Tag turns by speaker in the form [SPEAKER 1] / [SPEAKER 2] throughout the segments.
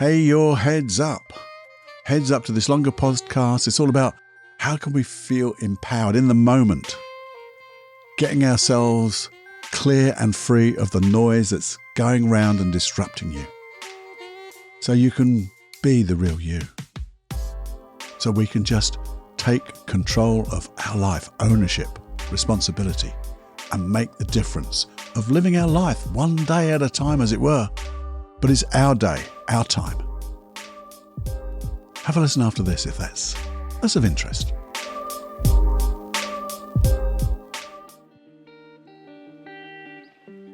[SPEAKER 1] Hey, your heads up. Heads up to this longer podcast. It's all about how can we feel empowered in the moment, getting ourselves clear and free of the noise that's going round and disrupting you, so you can be the real you, so we can just take control of our life, ownership, responsibility, and make the difference of living our life one day at a time, as it were. But it's our day, our time. Have a listen after this if that's of interest.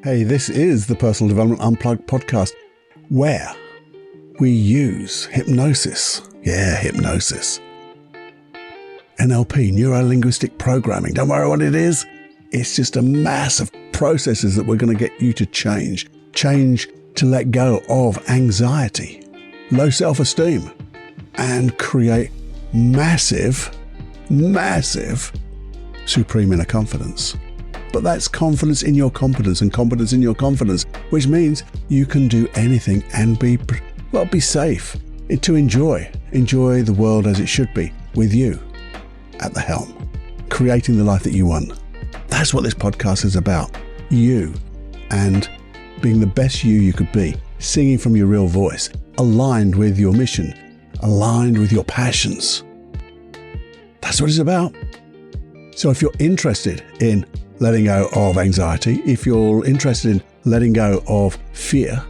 [SPEAKER 1] Hey, this is the Personal Development Unplugged podcast, where we use hypnosis. Yeah, hypnosis. NLP, neuro-linguistic programming. Don't worry what it is. It's just a mass of processes that we're going to get you to change. Change to let go of anxiety, low self-esteem, and create massive supreme inner confidence. But that's confidence in your competence and competence in your confidence, which means you can do anything and be safe, to enjoy the world as it should be, with you at the helm, creating the life that you want. That's what this podcast is about. You, and being the best you could be, singing from your real voice, aligned with your mission, aligned with your passions. That's what it's about. So if you're interested in letting go of anxiety, if you're interested in letting go of fear,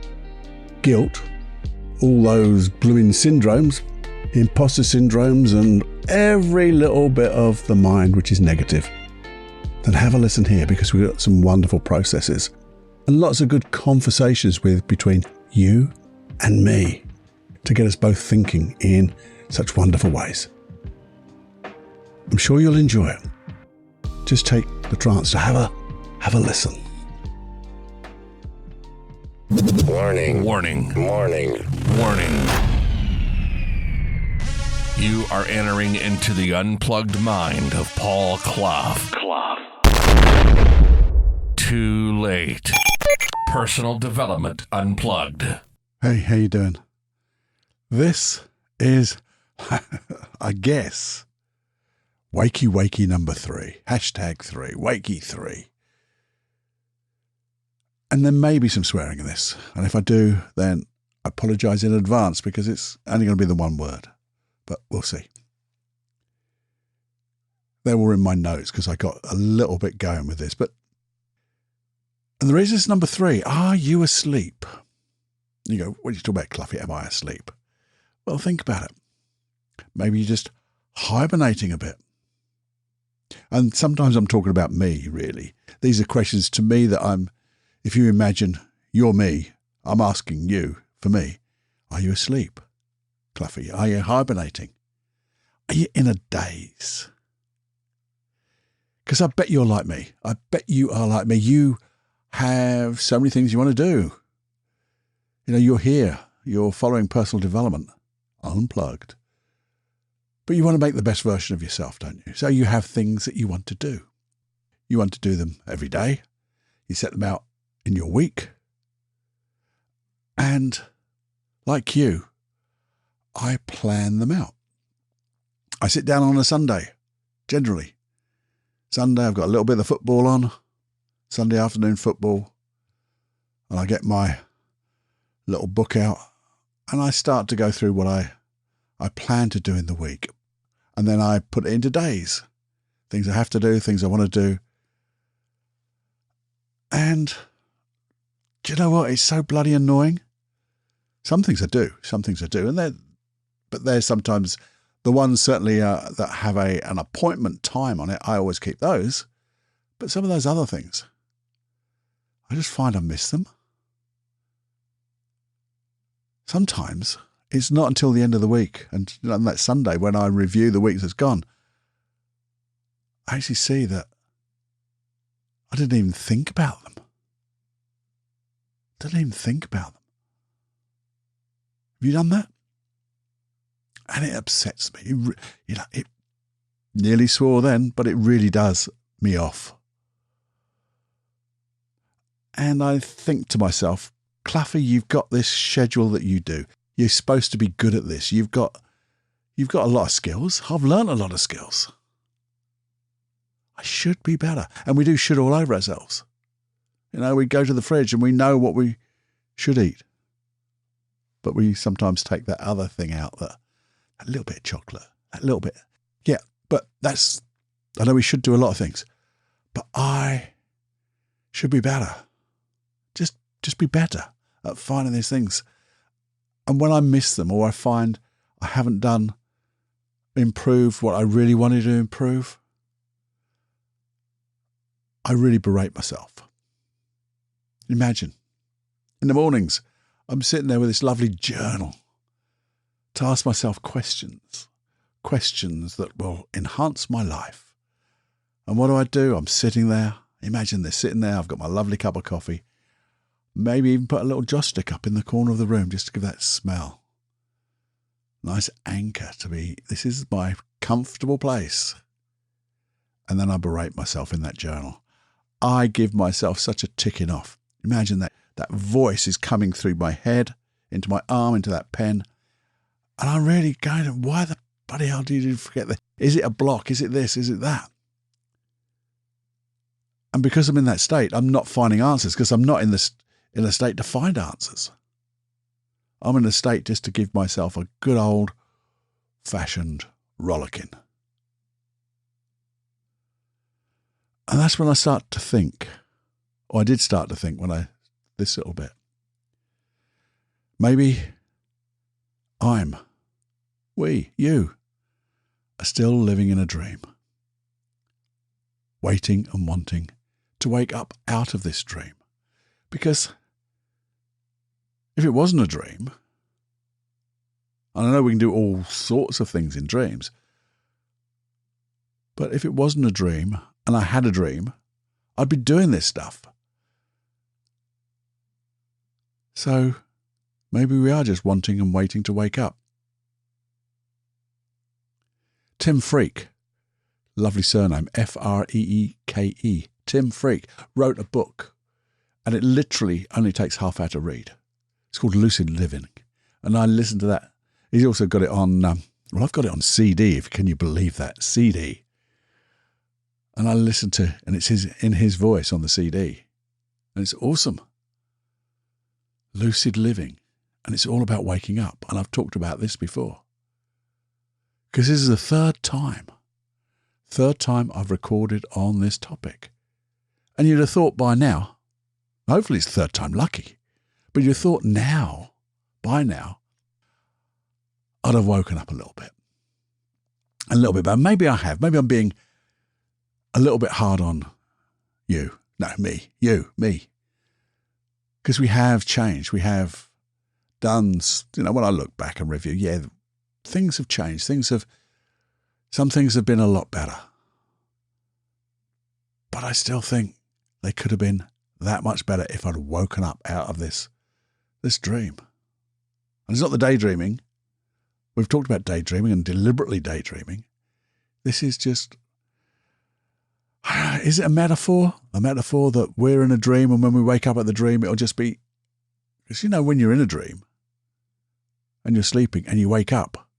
[SPEAKER 1] guilt, all those blooming syndromes, imposter syndromes, and every little bit of the mind which is negative, then have a listen here, because we've got some wonderful processes and lots of good conversations between you and me to get us both thinking in such wonderful ways. I'm sure you'll enjoy it. Just take the chance to have a listen.
[SPEAKER 2] Warning.
[SPEAKER 3] Warning.
[SPEAKER 2] Warning.
[SPEAKER 3] Warning. You are entering into the unplugged mind of Paul Cloughie. Too late. Personal Development Unplugged.
[SPEAKER 1] Hey, how you doing? This is, I guess, Wakey Wakey number 3. #3. Wakey 3. And there may be some swearing in this. And if I do, then I apologise in advance, because it's only going to be the one word. But we'll see. They were in my notes because I got a little bit going with this. And the reason it's number 3, are you asleep? You go, what are you talking about, Cloughie? Am I asleep? Well, think about it. Maybe you're just hibernating a bit. And sometimes I'm talking about me, really. These are questions to me that if you imagine you're me, I'm asking you, for me, are you asleep, Cloughie? Are you hibernating? Are you in a daze? Because I bet you're like me. I bet you are like me. You have so many things you want to do. You know, you're here. You're following personal development, unplugged. But you want to make the best version of yourself, don't you? So you have things that you want to do. You want to do them every day. You set them out in your week. And like you, I plan them out. I sit down on a Sunday, generally. Sunday, I've got a little bit of football on, Sunday afternoon football, and I get my little book out and I start to go through what I plan to do in the week. And then I put it into days, things I have to do, things I want to do. And do you know what? It's so bloody annoying. Some things I do, but there's sometimes the ones certainly that have an appointment time on it. I always keep those. But some of those other things, I just find I miss them. Sometimes it's not until the end of the week and on that Sunday when I review the week that's gone, I actually see that I didn't even think about them. Have you done that? And it upsets me. It nearly swore then, but it really does me off. And I think to myself, Cloughie, you've got this schedule that you do. You're supposed to be good at this. You've got a lot of skills. I've learned a lot of skills. I should be better. And we do should all over ourselves. You know, we go to the fridge and we know what we should eat. But we sometimes take that other thing out, that little bit of chocolate, that little bit. Yeah, but I know we should do a lot of things. But I should be better. Just be better at finding these things. And when I miss them, or I find I haven't improved what I really wanted to improve, I really berate myself. Imagine, in the mornings, I'm sitting there with this lovely journal to ask myself questions that will enhance my life. And what do? I'm sitting there. Imagine this, sitting there. I've got my lovely cup of coffee. Maybe even put a little joss stick up in the corner of the room just to give that smell. Nice anchor to be, this is my comfortable place. And then I berate myself in that journal. I give myself such a ticking off. Imagine that voice is coming through my head, into my arm, into that pen. And I'm really going, why the bloody hell did you forget that? Is it a block? Is it this? Is it that? And because I'm in that state, I'm not finding answers, because I'm not in a state to find answers. I'm in a state just to give myself a good old-fashioned rollicking. And that's when I start to think, or I did start to think this little bit. Maybe you are still living in a dream, waiting and wanting to wake up out of this dream. Because if it wasn't a dream, and I know we can do all sorts of things in dreams, but if it wasn't a dream and I had a dream, I'd be doing this stuff. So maybe we are just wanting and waiting to wake up. Tim Freeke, lovely surname, Freeke, Tim Freeke, wrote a book, and it literally only takes half hour to read. It's called Lucid Living, and I listened to that. He's also got it on, I've got it on CD, can you believe that, CD. And I listened to, and it's in his voice on the CD, and it's awesome. Lucid Living, and it's all about waking up, and I've talked about this before. Because this is the third time I've recorded on this topic. And you'd have thought by now, hopefully it's the third time lucky, but you'd have thought by now, I'd have woken up a little bit. A little bit, but maybe I have. Maybe I'm being a little bit hard on you. No, me. Because we have changed. We have done, when I look back and review, things have changed. Some things have been a lot better. But I still think they could have been that much better if I'd woken up out of this dream. And it's not the daydreaming. We've talked about daydreaming and deliberately daydreaming. This is just, is it a metaphor? A metaphor that we're in a dream, and when we wake up at the dream, it'll just be, because when you're in a dream and you're sleeping and you wake up,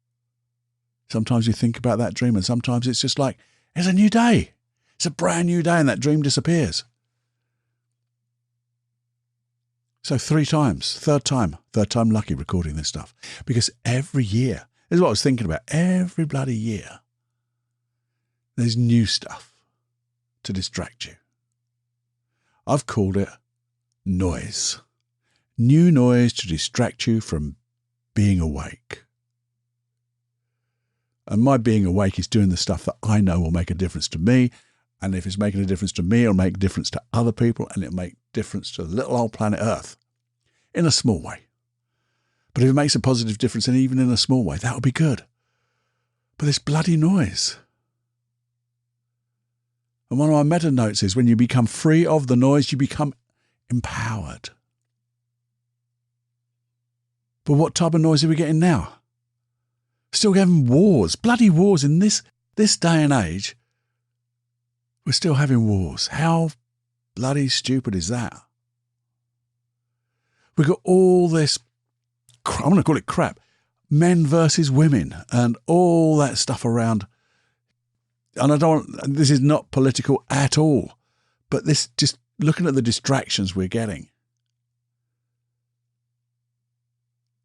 [SPEAKER 1] sometimes you think about that dream, and sometimes it's just like, it's a new day. It's a brand new day, and that dream disappears. So 3 times, third time lucky recording this stuff. Because every year, this is what I was thinking about, every bloody year, there's new stuff to distract you. I've called it noise. New noise to distract you from being awake. And my being awake is doing the stuff that I know will make a difference to me. And if it's making a difference to me, it'll make a difference to other people, and it'll make a difference to the little old planet Earth in a small way. But if it makes a positive difference, and even in a small way, that would be good. But this bloody noise. And one of my meta notes is when you become free of the noise, you become empowered. But what type of noise are we getting now? Still having wars, bloody wars in this day and age. We're still having wars. How bloody stupid is that? We've got all this I'm going to call it crap, men versus women and all that stuff around. And this is not political at all, but this, just looking at the distractions we're getting.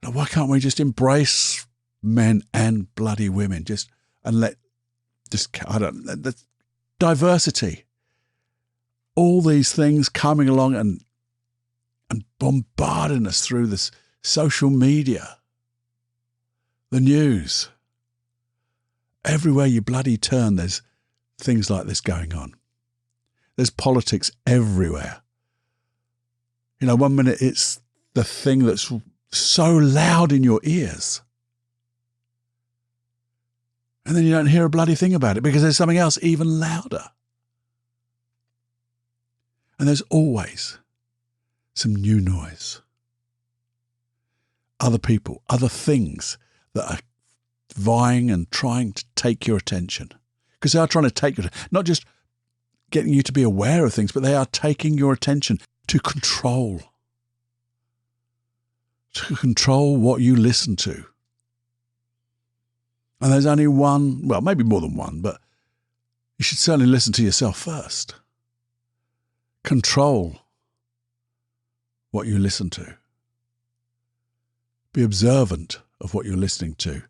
[SPEAKER 1] Now, why can't we just embrace men and bloody women? Diversity. All these things coming along and bombarding us through this social media, the news. Everywhere you bloody turn, there's things like this going on. There's politics everywhere. You know, one minute it's the thing that's so loud in your ears, and then you don't hear a bloody thing about it because there's something else even louder. And there's always some new noise. Other people, other things that are vying and trying to take your attention. Because they are trying to take your, not just getting you to be aware of things, but they are taking your attention to control. To control what you listen to. And there's only one, well, maybe more than one, but you should certainly listen to yourself first. Control what you listen to. Be observant of what you're listening to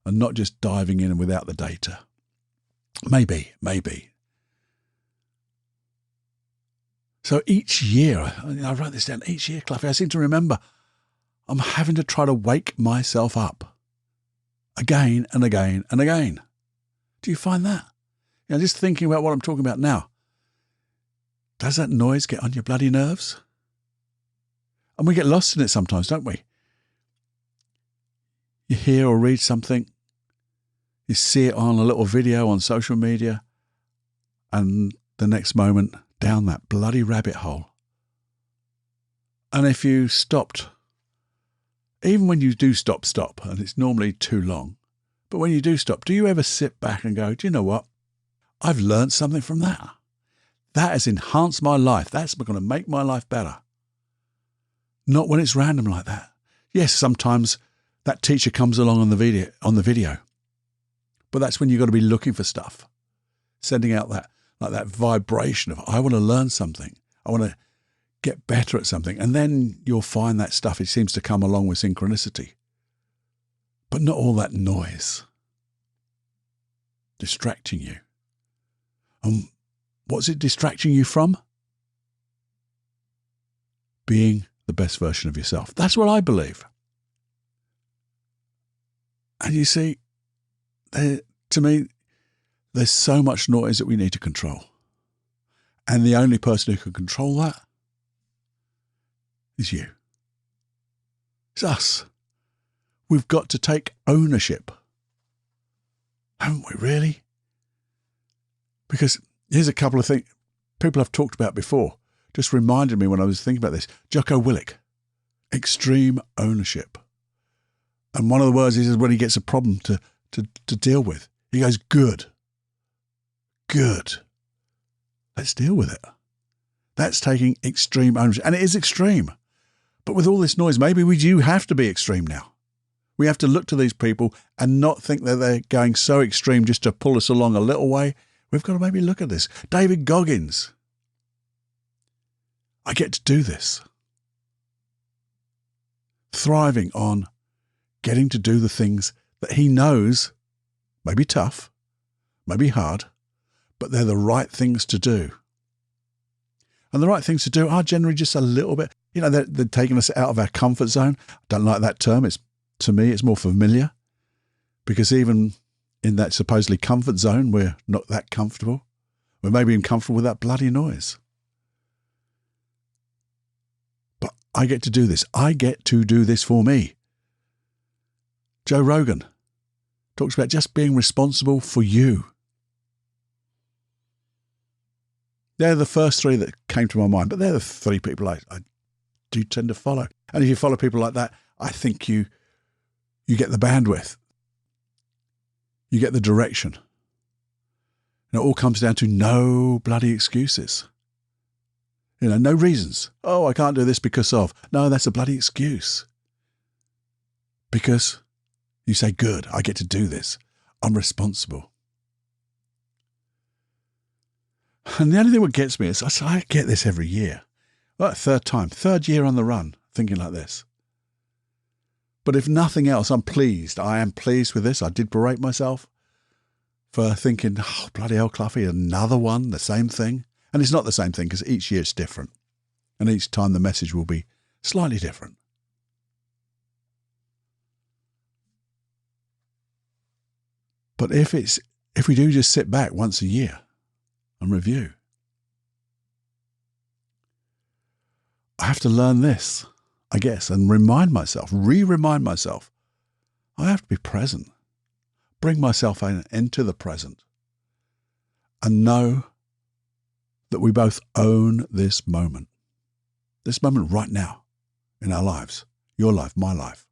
[SPEAKER 1] and not just diving in without the data. Maybe. So each year, I wrote this down, each year, Cloughie, I seem to remember I'm having to try to wake myself up again and again and again. Do you find that? You know, just thinking about what I'm talking about now. Does that noise get on your bloody nerves? And we get lost in it sometimes, don't we? You hear or read something, you see it on a little video on social media, and the next moment, down that bloody rabbit hole. And if you stopped, even when you do stop, and it's normally too long, but when you do stop, do you ever sit back and go, do you know what? I've learned something from that. That has enhanced my life. That's going to make my life better. Not when it's random like that. Yes, sometimes that teacher comes along on the video, but that's when you've got to be looking for stuff, sending out that vibration of, I want to learn something. I want to get better at something. And then you'll find that stuff, it seems to come along with synchronicity, but not all that noise distracting you. And what's it distracting you from? Being the best version of yourself. That's what I believe. And you see, to me, there's so much noise that we need to control. And the only person who can control that is you. It's us. We've got to take ownership. Haven't we really? Because here's a couple of things people have talked about before. Just reminded me when I was thinking about this. Jocko Willink, extreme ownership. And one of the words is when he gets a problem to deal with, he goes, good. Let's deal with it. That's taking extreme ownership. And it is extreme. But with all this noise, maybe we do have to be extreme now. We have to look to these people and not think that they're going so extreme just to pull us along a little way. We've got to maybe look at this. David Goggins. I get to do this. Thriving on getting to do the things that he knows may be tough, may be hard, but they're the right things to do. And the right things to do are generally just a little bit, they're taking us out of our comfort zone. I don't like that term. To me, it's more familiar because even in that supposedly comfort zone, we're not that comfortable. We're maybe uncomfortable with that bloody noise. But I get to do this. I get to do this for me. Joe Rogan talks about just being responsible for you. They're the first three that came to my mind, but they're the three people I do tend to follow. And if you follow people like that, I think you get the bandwidth. You get the direction. And it all comes down to no bloody excuses. No reasons. Oh, I can't do this because of. No, that's a bloody excuse. Because you say, good, I get to do this. I'm responsible. And the only thing that gets me is I get this every year. Like third year on the run, thinking like this. But if nothing else, I'm pleased. I am pleased with this. I did berate myself for thinking, oh, bloody hell, Cloughie, another one, the same thing. And it's not the same thing because each year it's different. And each time the message will be slightly different. But if we do just sit back once a year and review, I have to learn this, I guess, and remind myself, remind myself, I have to be present, bring myself into the present and know that we both own this moment right now in our lives, your life, my life.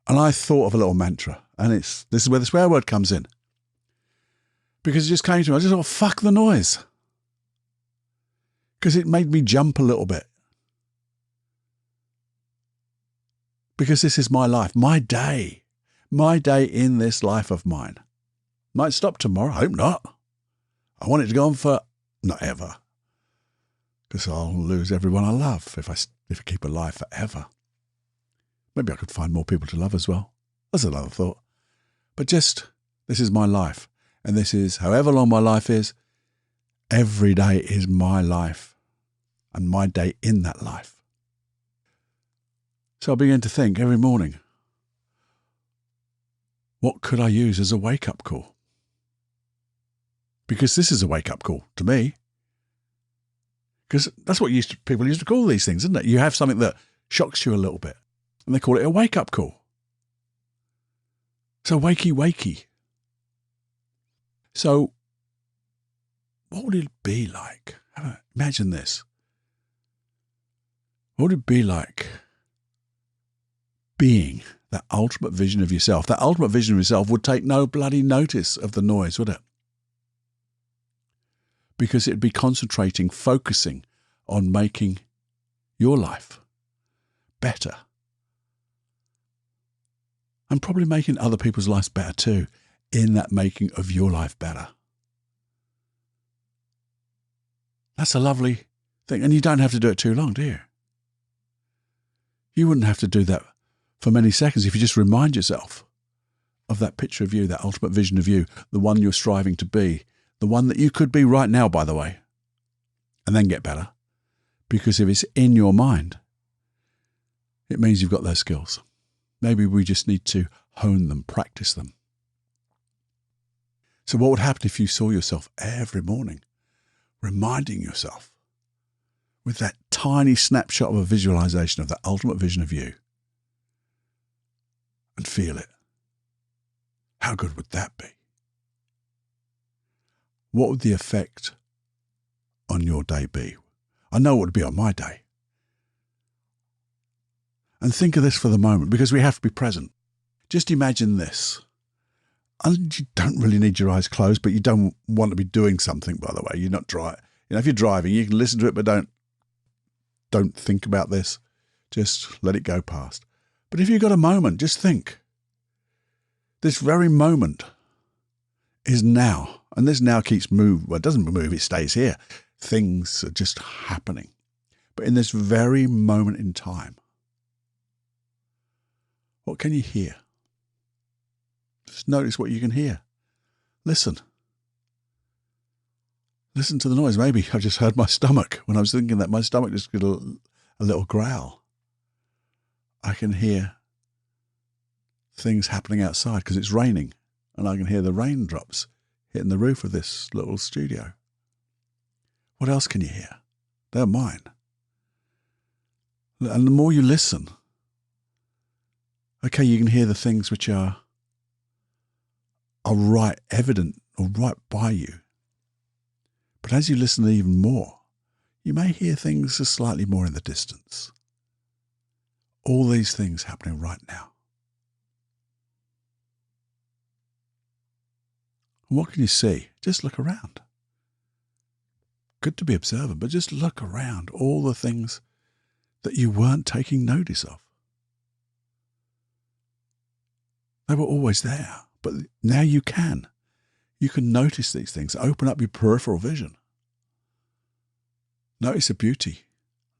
[SPEAKER 1] And I thought of a little mantra, and this is where the swear word comes in. Because it just came to me, I just thought, fuck the noise. Because it made me jump a little bit. Because this is my life, my day in this life of mine. Might stop tomorrow, I hope not. I want it to go on for not ever. Because I'll lose everyone I love if I keep alive forever. Maybe I could find more people to love as well. That's another thought. But just, this is my life. And this is, however long my life is, every day is my life. And my day in that life. So I began to think every morning, what could I use as a wake-up call? Because this is a wake-up call to me. Because that's what people used to call these things, isn't it? You have something that shocks you a little bit. And they call it a wake-up call. So wakey wakey. So what would it be like? Imagine this. What would it be like being that ultimate vision of yourself? That ultimate vision of yourself would take no bloody notice of the noise, would it? Because it'd be concentrating, focusing on making your life better. And probably making other people's lives better too, in that making of your life better. That's a lovely thing. And you don't have to do it too long, do you? You wouldn't have to do that for many seconds if you just remind yourself of that picture of you, that ultimate vision of you, the one you're striving to be, the one that you could be right now, by the way, and then get better. Because if it's in your mind, it means you've got those skills. Maybe we just need to hone them, practice them. So what would happen if you saw yourself every morning, reminding yourself with that tiny snapshot of a visualization of that ultimate vision of you, and feel it? How good would that be? What would the effect on your day be? I know what it would be on my day. And think of this for the moment, because we have to be present. Just imagine this. And you don't really need your eyes closed, but you don't want to be doing something, by the way. You're not driving. If you're driving, you can listen to it, but don't think about this. Just let it go past. But if you've got a moment, just think. This very moment is now. And this now keeps moving. Well, it doesn't move, it stays here. Things are just happening. But in this very moment in time, what can you hear? Just notice what you can hear. Listen. Listen to the noise. Maybe I just heard my stomach. When I was thinking that, my stomach just did a little growl. I can hear things happening outside because it's raining. And I can hear the raindrops hitting the roof of this little studio. What else can you hear? They're mine. And the more you listen, okay, you can hear the things which are right, evident, or right by you. But as you listen even more, you may hear things are slightly more in the distance. All these things happening right now. And what can you see? Just look around. Good to be observant, but just look around. All the things that you weren't taking notice of. They were always there, but now you can. You can notice these things. Open up your peripheral vision. Notice the beauty.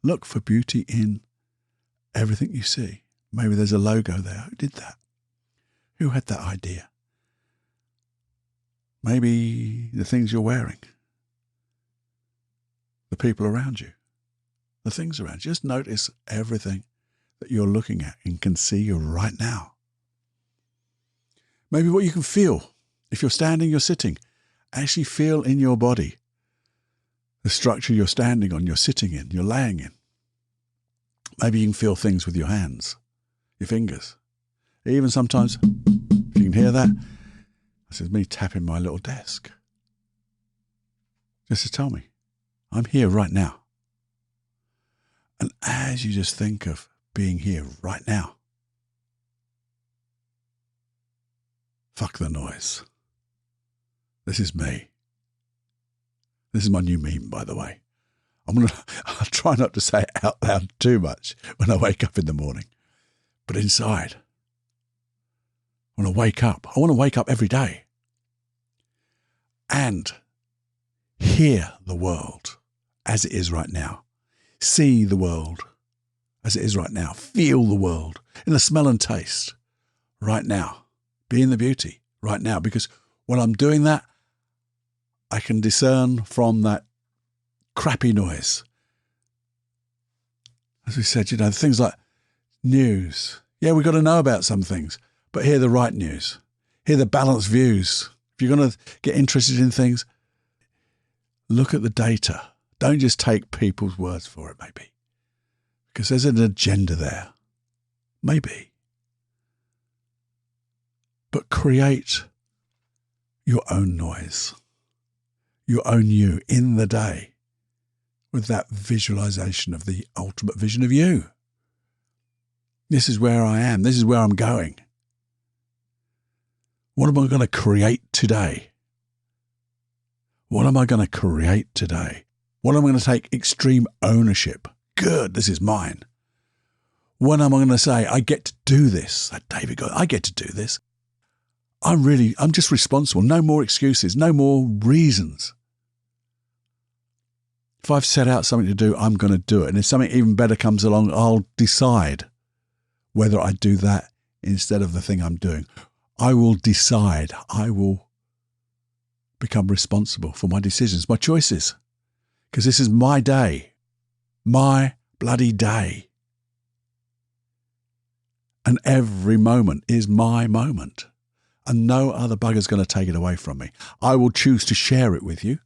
[SPEAKER 1] Look for beauty in everything you see. Maybe there's a logo there. Who did that? Who had that idea? Maybe the things you're wearing. The people around you. The things around you. Just notice everything that you're looking at and can see right now. Maybe what you can feel. If you're standing, you're sitting. Actually feel in your body the structure you're standing on, you're sitting in, you're laying in. Maybe you can feel things with your hands, your fingers. Even sometimes, if you can hear that, this is me tapping my little desk. Just to tell me, I'm here right now. And as you just think of being here right now, fuck the noise. This is me. This is my new meme, by the way. I'll try not to say it out loud too much when I wake up in the morning. But inside, I want to wake up. I want to wake up every day and hear the world as it is right now. See the world as it is right now. Feel the world in the smell and taste right now. Be in the beauty right now, because when I'm doing that, I can discern from that crappy noise. As we said, things like news. Yeah, we've got to know about some things, but hear the right news. Hear the balanced views. If you're going to get interested in things, look at the data. Don't just take people's words for it, maybe. Because there's an agenda there. Maybe. But create your own noise. Your own you in the day with that visualization of the ultimate vision of you. This is where I am. This is where I'm going. What am I going to create today? What am I going to create today? What am I going to take extreme ownership? Good, this is mine. When am I going to say, I get to do this? Like David goes, I get to do this. I'm just responsible. No more excuses, no more reasons. If I've set out something to do, I'm going to do it. And if something even better comes along, I'll decide whether I do that instead of the thing I'm doing. I will decide. I will become responsible for my decisions, my choices. Because this is my day. My bloody day. And every moment is my moment. And no other bugger's going to take it away from me. I will choose to share it with you,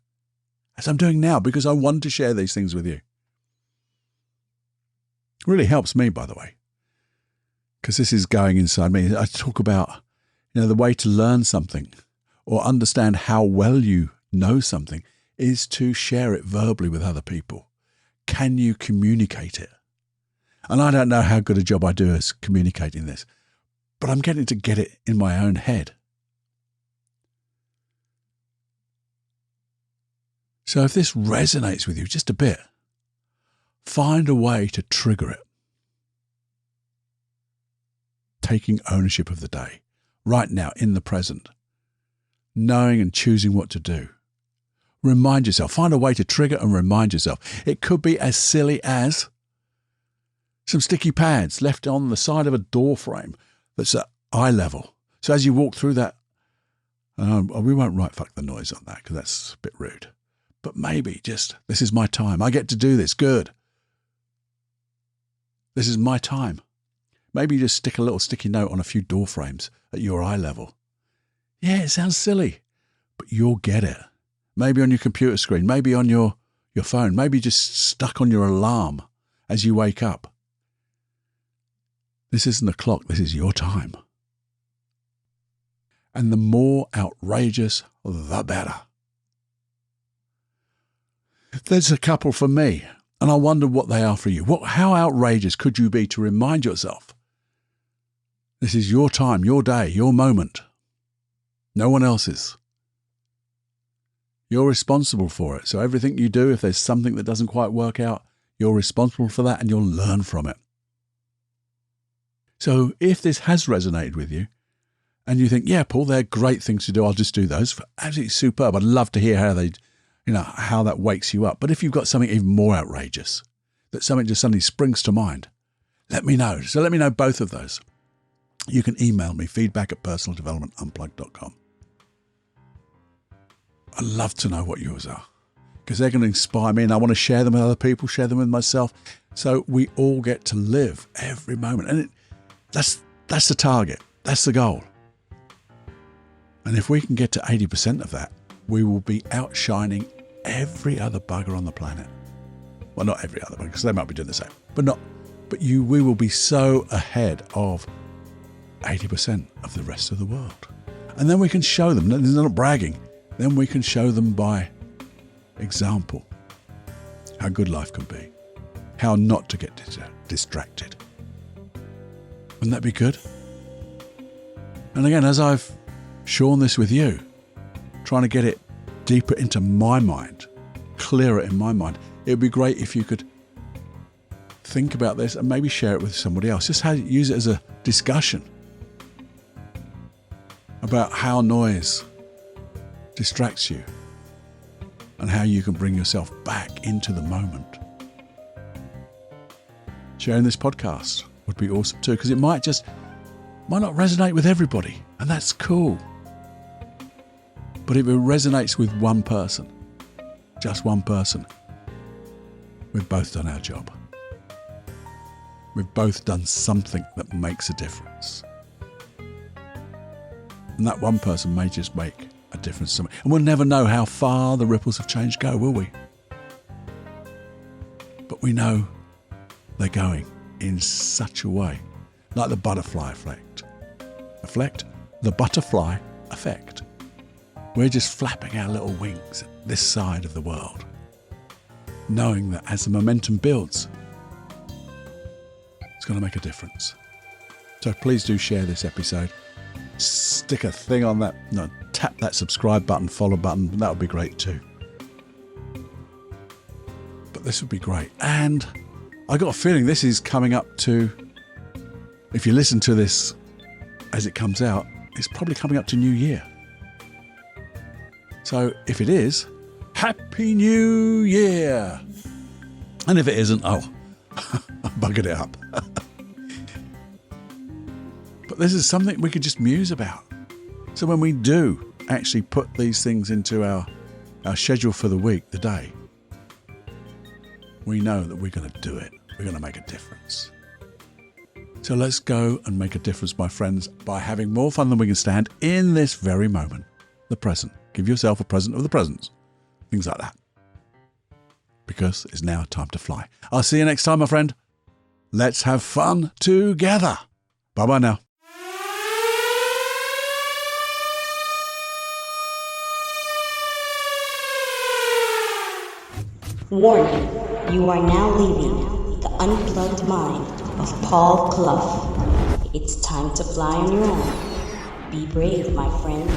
[SPEAKER 1] as I'm doing now, because I want to share these things with you. It really helps me, by the way, because this is going inside me. I talk about, the way to learn something or understand how well you know something is to share it verbally with other people. Can you communicate it? And I don't know how good a job I do as communicating this, but I'm getting to get it in my own head. So if this resonates with you just a bit, find a way to trigger it. Taking ownership of the day, right now, in the present. Knowing and choosing what to do. Remind yourself. Find a way to trigger and remind yourself. It could be as silly as some sticky pads left on the side of a door frame that's at eye level. So as you walk through that, we won't write fuck the noise on that because that's a bit rude. But maybe just, this is my time. I get to do this. Good. This is my time. Maybe you just stick a little sticky note on a few door frames at your eye level. Yeah, it sounds silly, but you'll get it. Maybe on your computer screen, maybe on your phone, maybe just stuck on your alarm as you wake up. This isn't a clock, this is your time. And the more outrageous, the better. There's a couple for me, and I wonder what they are for you. How outrageous could you be to remind yourself? This is your time, your day, your moment. No one else's. You're responsible for it. So everything you do, if there's something that doesn't quite work out, you're responsible for that and you'll learn from it. So if this has resonated with you, and you think, yeah, Paul, they're great things to do. I'll just do those. Absolutely superb. I'd love to hear how that wakes you up. But if you've got something even more outrageous, that something just suddenly springs to mind, let me know. So let me know both of those. You can email me, feedback@personaldevelopmentunplugged.com. I'd love to know what yours are, because they're going to inspire me, and I want to share them with other people, share them with myself, so we all get to live every moment. And that's the target. That's the goal. And if we can get to 80% of that, we will be outshining every other bugger on the planet. Well, not every other bugger, because they might be doing the same. We will be so ahead of 80% of the rest of the world. And then we can show them, they're not bragging, then we can show them by example how good life can be, how not to get distracted. Wouldn't that be good? And again, as I've shorn this with you, trying to get it deeper into my mind, clearer in my mind, it would be great if you could think about this and maybe share it with somebody else. Just use it as a discussion about how noise distracts you and how you can bring yourself back into the moment. Sharing this podcast would be awesome too, because it might not resonate with everybody, and that's cool. But if it resonates with one person, just one person, we've both done our job. We've both done something that makes a difference. And that one person may just make a difference to me. And we'll never know how far the ripples of change go, will we? But we know they're going in such a way, like the butterfly effect. The butterfly effect. We're just flapping our little wings at this side of the world, knowing that as the momentum builds, it's going to make a difference. So please do share this episode. Stick a thing on that, tap that subscribe button, follow button. That would be great too. But this would be great. And I got a feeling this is coming up to, if you listen to this as it comes out, it's probably coming up to New Year. So if it is, Happy New Year. And if it isn't, I buggered it up. But this is something we could just muse about. So when we do actually put these things into our schedule for the week, the day, we know that we're going to do it. We're going to make a difference. So let's go and make a difference, my friends, by having more fun than we can stand in this very moment, the present. Give yourself a present of the presents. Things like that. Because it's now time to fly. I'll see you next time, my friend. Let's have fun together. Bye-bye now.
[SPEAKER 4] Warning, you are now leaving the unplugged mind of Paul Cloughie. It's time to fly on your own. Be brave, my friend.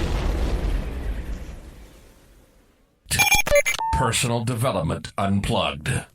[SPEAKER 3] Personal Development Unplugged.